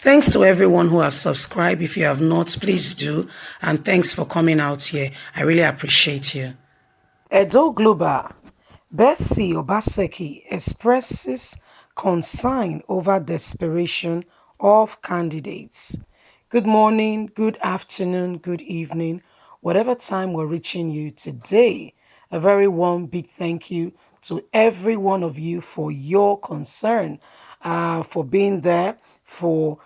Thanks to everyone who have subscribed. If you have not, please do. And thanks for coming out here. I really appreciate you. Edo Global, Bessie Obaseki expresses concern over desperation of candidates. Good morning, good afternoon, good evening, whatever time we're reaching you today. A very warm, big thank you to every one of you for your concern, for being there, for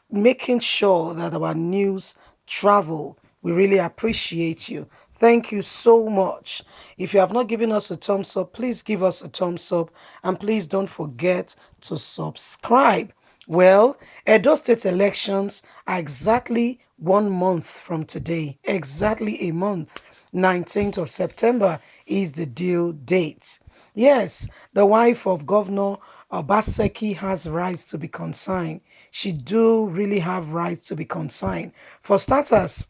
making sure that our news travel. We really appreciate you. Thank you so much. If you have not given us a thumbs up, please give us a thumbs up and please don't forget to subscribe. Well, Edo State elections are exactly 1 month from today. Exactly a month. 19th of September is the due date. Yes, the wife of Governor Obaseki has rights to be consigned. She do really have rights to be consigned. For starters,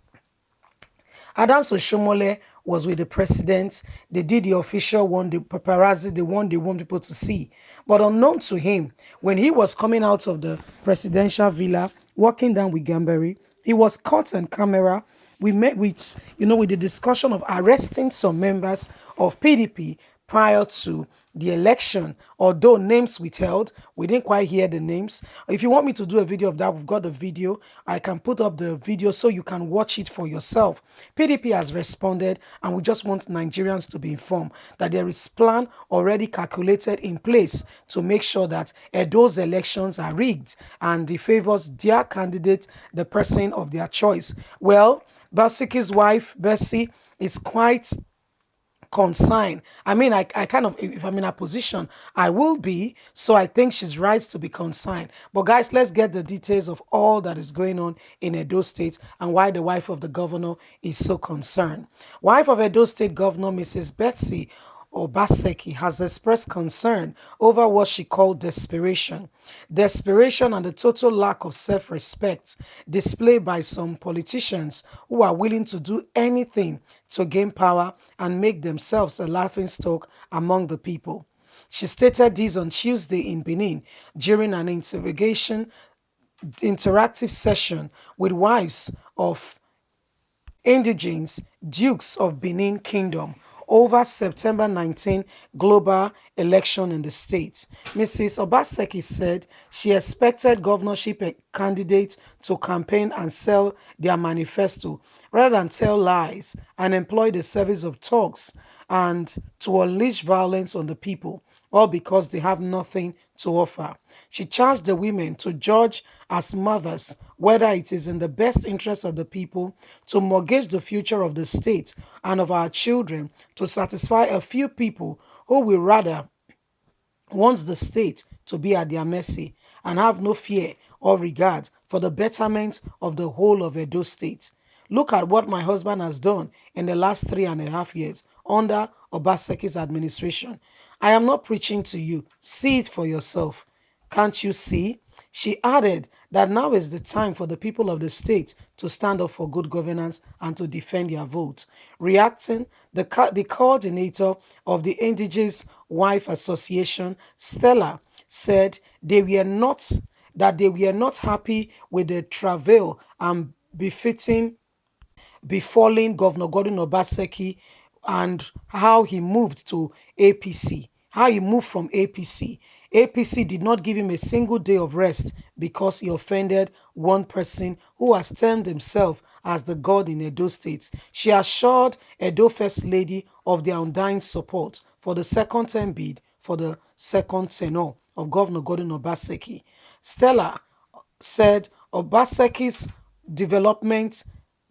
Adams Oshomole was with the president. They did the official one, the paparazzi, the one they want people to see. But unknown to him, when he was coming out of the presidential villa, walking down with Gambari, he was caught on camera. We met with the discussion of arresting some members of PDP prior to the election, although names withheld. We didn't quite hear the names. If you want me to do a video of that, we've got the video. I can put up the video so you can watch it for yourself. PDP has responded, and we just want Nigerians to be informed that there is plan already calculated in place to make sure that those elections are rigged and it favors their candidate, the person of their choice. Well, Obaseki'S wife, Bessie, is quite consign. I mean, I kind of, if I'm in a position, I will be. So I think she's right to be consigned. But guys, let's get the details of all that is going on in Edo State and why the wife of the governor is so concerned. Wife of Edo State Governor Mrs. Betsy Obaseki has expressed concern over what she called desperation. Desperation and the total lack of self respect displayed by some politicians who are willing to do anything to gain power and make themselves a laughingstock among the people. She stated this on Tuesday in Benin during an interactive session with wives of indigenes, dukes of Benin Kingdom, over September 19 global election in the state. Mrs. Obaseki said she expected governorship candidates to campaign and sell their manifesto rather than tell lies and employ the service of talks and to unleash violence on the people, all because they have nothing to offer. She charged the women to judge as mothers whether it is in the best interest of the people to mortgage the future of the state and of our children to satisfy a few people who will rather wants the state to be at their mercy and have no fear or regard for the betterment of the whole of Edo State. Look at what my husband has done in the last 3.5 years under Obaseki's administration. I am not preaching to you. See it for yourself. Can't you see? She added that now is the time for the people of the state to stand up for good governance and to defend their vote. Reacting, the coordinator of the Indigenous Wife Association, Stella, said they were not happy with the travail and befalling Governor Gordon Obaseki and how he moved to APC, how he moved from APC. APC did not give him a single day of rest because he offended one person who has termed himself as the god in Edo State. She assured Edo First Lady of their undying support for the second term bid for the second tenure of Governor Gordon Obaseki. Stella said Obaseki's development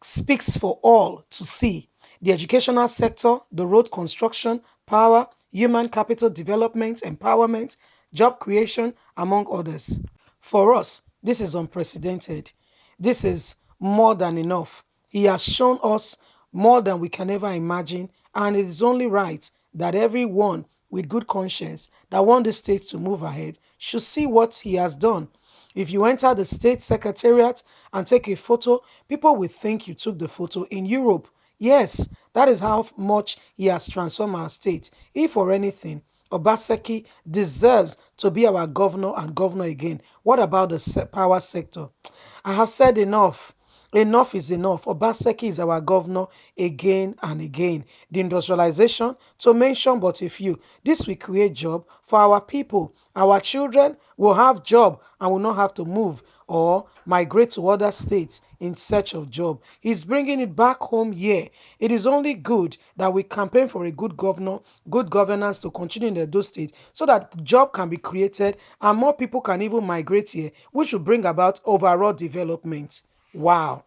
speaks for all to see. The educational sector, the road construction, power, human capital development, empowerment, job creation, among others. For us, this is unprecedented. This is more than enough. He has shown us more than we can ever imagine, and it is only right that everyone with good conscience that want the state to move ahead should see what he has done. If you enter the state secretariat and take a photo, people will think you took the photo in Europe. Yes, that is how much he has transformed our state. If for anything, Obaseki deserves to be our governor and governor again. What about the power sector? I have said enough. Enough is enough. Obaseki is our governor again and again. The industrialization, to mention but a few. This will create job for our people. Our children will have job and will not have to move or migrate to other states in search of job. He's bringing it back home here. It is only good that we campaign for a good governor, good governance to continue in those states so that job can be created and more people can even migrate here, which will bring about overall development. Wow.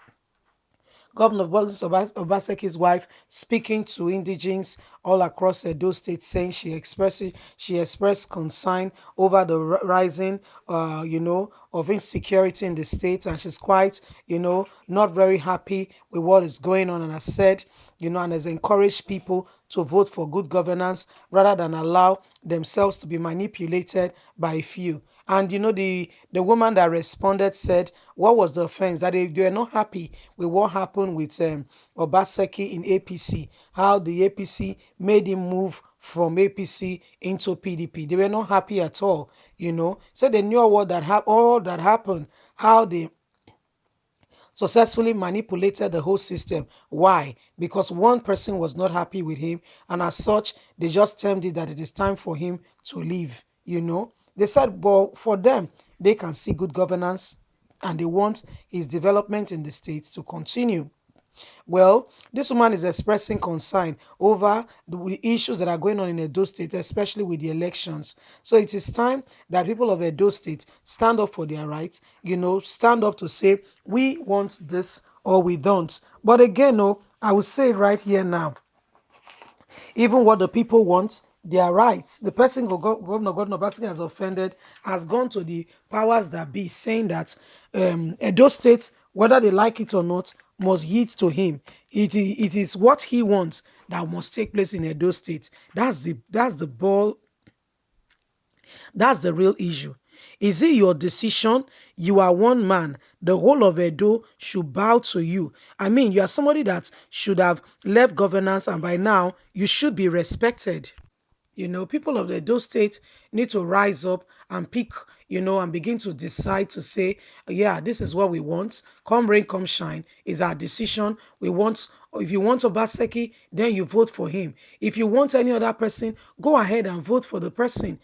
Governor Boris Obaseki's wife speaking to indigents all across Edo State, saying she expressed concern over the rising, of insecurity in the state, and she's quite, not very happy with what is going on, and has said, and has encouraged people to vote for good governance rather than allow themselves to be manipulated by a few. And the woman that responded said, what was the offense? That they were not happy with what happened with Obaseki in APC, how the APC made him move from APC into PDP. They were not happy at all. So they knew all that happened, how they successfully manipulated the whole system. Why? Because one person was not happy with him, and as such, they just termed it that it is time for him to leave. They said, but for them, they can see good governance and they want his development in the states to continue. Well, this woman is expressing concern over the issues that are going on in Edo State, especially with the elections. So it is time that people of Edo State stand up for their rights, stand up to say, we want this or we don't. But again, no, I will say it right here now. Even what the people want, their rights. The person Governor Batsky has offended has gone to the powers that be, saying that Edo State, whether they like it or not, must yield to him. It is what he wants that must take place in Edo State. That's the ball. That's the real issue. Is it your decision? You are one man. The whole of Edo should bow to you. I mean, you are somebody that should have left governance, and by now you should be respected. People of the Edo State need to rise up and pick, and begin to decide to say, yeah, this is what we want. Come rain, come shine, is our decision. If you want Obaseki, then you vote for him. If you want any other person, go ahead and vote for the person.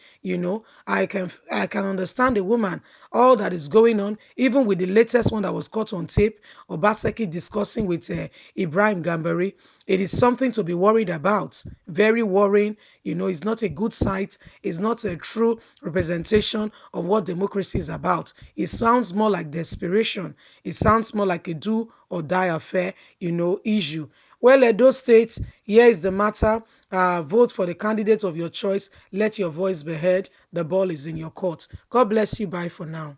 I can understand the woman, all that is going on, even with the latest one that was caught on tape, Obaseki discussing with Ibrahim Gambari. It is something to be worried about. Very worrying. It's not a good sight. It's not a true representation of what democracy is about. It sounds more like desperation. It sounds more like a do or die affair, issue. Well, Edo State, here is the matter. Vote for the candidate of your choice. Let your voice be heard. The ball is in your court. God bless you. Bye for now.